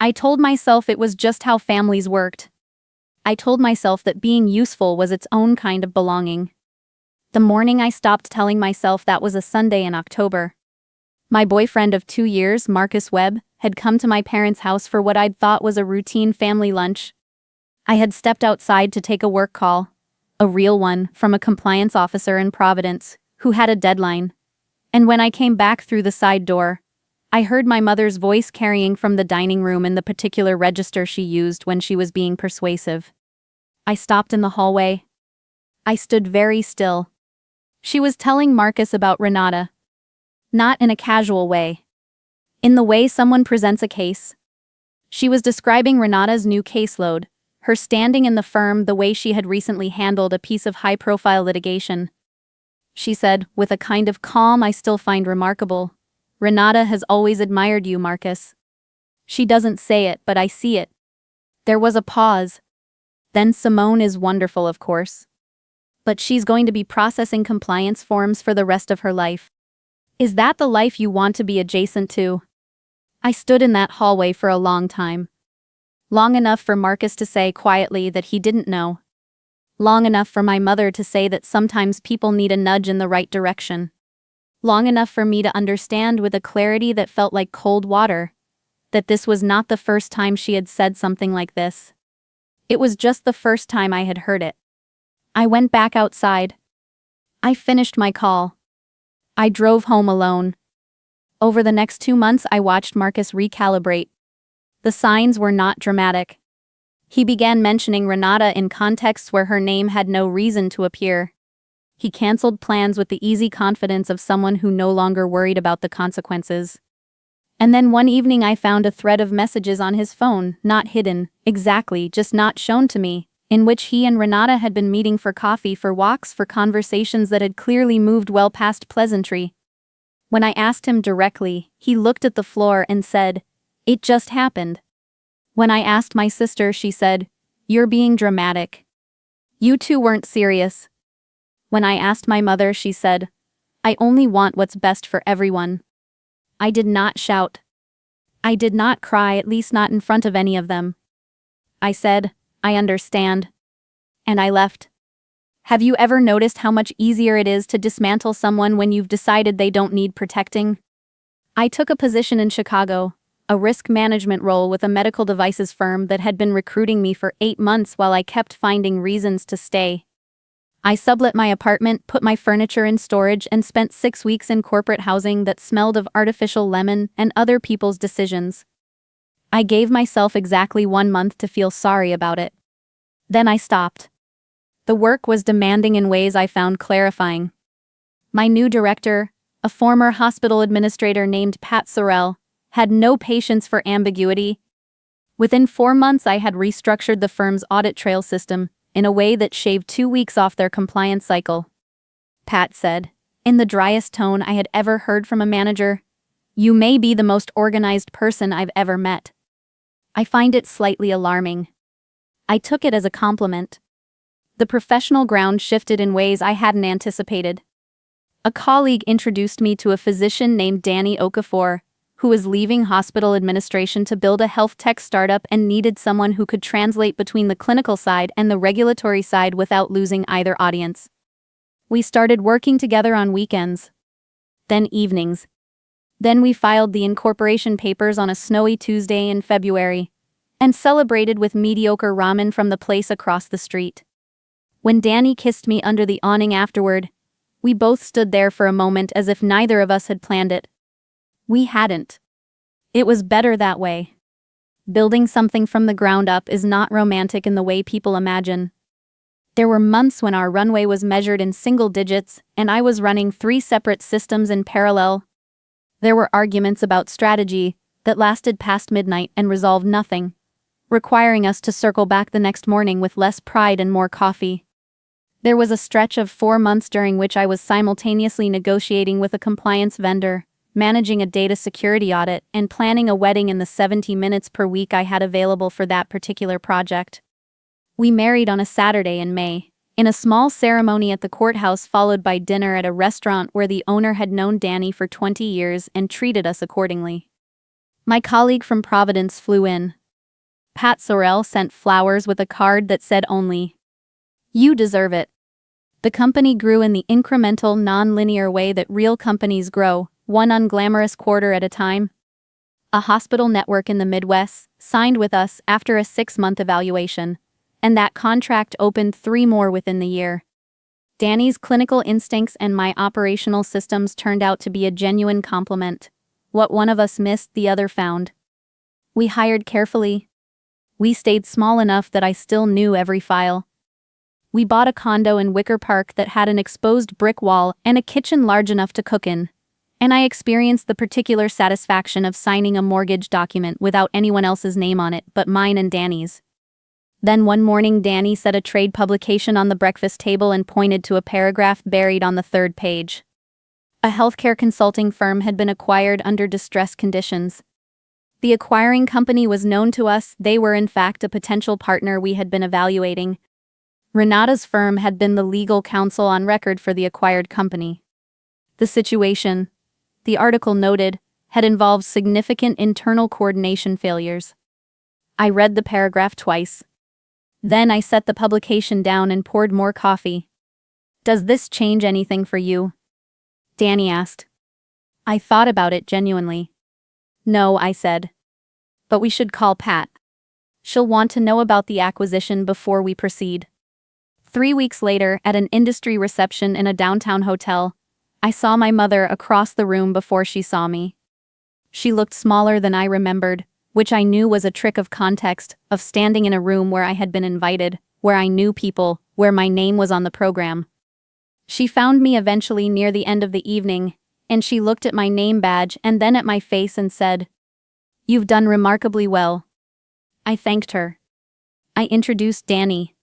I told myself it was just how families worked. I told myself that being useful was its own kind of belonging. The morning I stopped telling myself that was a Sunday in October. My boyfriend of 2 years, Marcus Webb, had come to my parents' house for what I'd thought was a routine family lunch. I had stepped outside to take a work call, a real one, from a compliance officer in Providence, who had a deadline. And when I came back through the side door, I heard my mother's voice carrying from the dining room in the particular register she used when she was being persuasive. I stopped in the hallway. I stood very still. She was telling Marcus about Renata. Not in a casual way. In the way someone presents a case. She was describing Renata's new caseload, her standing in the firm, the way she had recently handled a piece of high-profile litigation. She said, with a kind of calm I still find remarkable, "Renata has always admired you, Marcus." She doesn't say it, but I see it. There was a pause. Then Simone is wonderful, of course. But she's going to be processing compliance forms for the rest of her life. Is that the life you want to be adjacent to? I stood in that hallway for a long time. Long enough for Marcus to say quietly that he didn't know. Long enough for my mother to say that sometimes people need a nudge in the right direction. Long enough for me to understand with a clarity that felt like cold water, that this was not the first time she had said something like this. It was just the first time I had heard it. I went back outside. I finished my call. I drove home alone. Over the next 2 months I watched Marcus recalibrate. The signs were not dramatic. He began mentioning Renata in contexts where her name had no reason to appear. He canceled plans with the easy confidence of someone who no longer worried about the consequences. And then one evening I found a thread of messages on his phone, not hidden, exactly, just not shown to me, in which he and Renata had been meeting for coffee, for walks, for conversations that had clearly moved well past pleasantry. When I asked him directly, he looked at the floor and said, "It just happened." When I asked my sister, she said, "You're being dramatic. You two weren't serious." When I asked my mother, she said, "I only want what's best for everyone." I did not shout. I did not cry, at least not in front of any of them. I said, "I understand." And I left. Have you ever noticed how much easier it is to dismantle someone when you've decided they don't need protecting? I took a position in Chicago, a risk management role with a medical devices firm that had been recruiting me for 8 months while I kept finding reasons to stay. I sublet my apartment, put my furniture in storage, and spent 6 weeks in corporate housing that smelled of artificial lemon and other people's decisions. I gave myself exactly 1 month to feel sorry about it. Then I stopped. The work was demanding in ways I found clarifying. My new director, a former hospital administrator named Pat Sorrell, had no patience for ambiguity. Within 4 months I had restructured the firm's audit trail system in a way that shaved 2 weeks off their compliance cycle. Pat said, in the driest tone I had ever heard from a manager, "You may be the most organized person I've ever met." I find it slightly alarming. I took it as a compliment. The professional ground shifted in ways I hadn't anticipated. A colleague introduced me to a physician named Danny Okafor, who was leaving hospital administration to build a health tech startup and needed someone who could translate between the clinical side and the regulatory side without losing either audience. We started working together on weekends. Then evenings. Then we filed the incorporation papers on a snowy Tuesday in February, and celebrated with mediocre ramen from the place across the street. When Danny kissed me under the awning afterward, we both stood there for a moment as if neither of us had planned it. We hadn't. It was better that way. Building something from the ground up is not romantic in the way people imagine. There were months when our runway was measured in single digits, and I was running 3 separate systems in parallel. There were arguments about strategy that lasted past midnight and resolved nothing, requiring us to circle back the next morning with less pride and more coffee. There was a stretch of 4 months during which I was simultaneously negotiating with a compliance vendor, managing a data security audit, and planning a wedding in the 70 minutes per week I had available for that particular project. We married on a Saturday in May, in a small ceremony at the courthouse followed by dinner at a restaurant where the owner had known Danny for 20 years and treated us accordingly. My colleague from Providence flew in. Pat Sorrell sent flowers with a card that said only, "You deserve it." The company grew in the incremental, non-linear way that real companies grow, one unglamorous quarter at a time. A hospital network in the Midwest signed with us after a 6-month evaluation, and that contract opened 3 more within the year. Danny's clinical instincts and my operational systems turned out to be a genuine complement. What one of us missed, the other found. We hired carefully. We stayed small enough that I still knew every file. We bought a condo in Wicker Park that had an exposed brick wall and a kitchen large enough to cook in, and I experienced the particular satisfaction of signing a mortgage document without anyone else's name on it but mine and Danny's. Then one morning Danny set a trade publication on the breakfast table and pointed to a paragraph buried on the 3rd page. A healthcare consulting firm had been acquired under distress conditions. The acquiring company was known to us. They were in fact a potential partner we had been evaluating. Renata's firm had been the legal counsel on record for the acquired company. The situation, the article noted, had involved significant internal coordination failures. I read the paragraph twice. Then I set the publication down and poured more coffee. "Does this change anything for you?" Danny asked. I thought about it genuinely. "No," I said. "But we should call Pat. She'll want to know about the acquisition before we proceed." 3 weeks later, at an industry reception in a downtown hotel, I saw my mother across the room before she saw me. She looked smaller than I remembered, which I knew was a trick of context, of standing in a room where I had been invited, where I knew people, where my name was on the program. She found me eventually near the end of the evening, and she looked at my name badge and then at my face and said, "You've done remarkably well." I thanked her. I introduced Danny.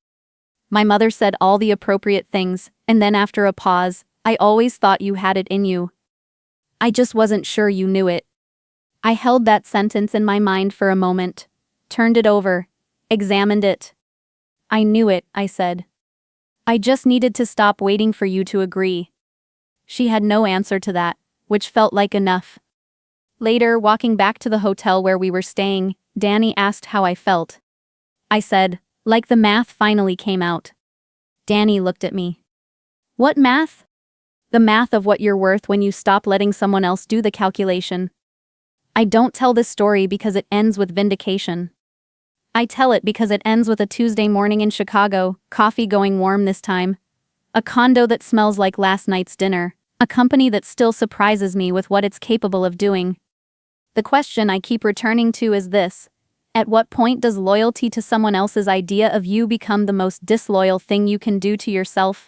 My mother said all the appropriate things, and then after a pause, "I always thought you had it in you. I just wasn't sure you knew it." I held that sentence in my mind for a moment, turned it over, examined it. "I knew it," I said. "I just needed to stop waiting for you to agree." She had no answer to that, which felt like enough. Later, walking back to the hotel where we were staying, Danny asked how I felt. I said, "Like the math finally came out." Danny looked at me. "What math?" "The math of what you're worth when you stop letting someone else do the calculation." I don't tell this story because it ends with vindication. I tell it because it ends with a Tuesday morning in Chicago, coffee going warm this time, a condo that smells like last night's dinner, a company that still surprises me with what it's capable of doing. The question I keep returning to is this: at what point does loyalty to someone else's idea of you become the most disloyal thing you can do to yourself?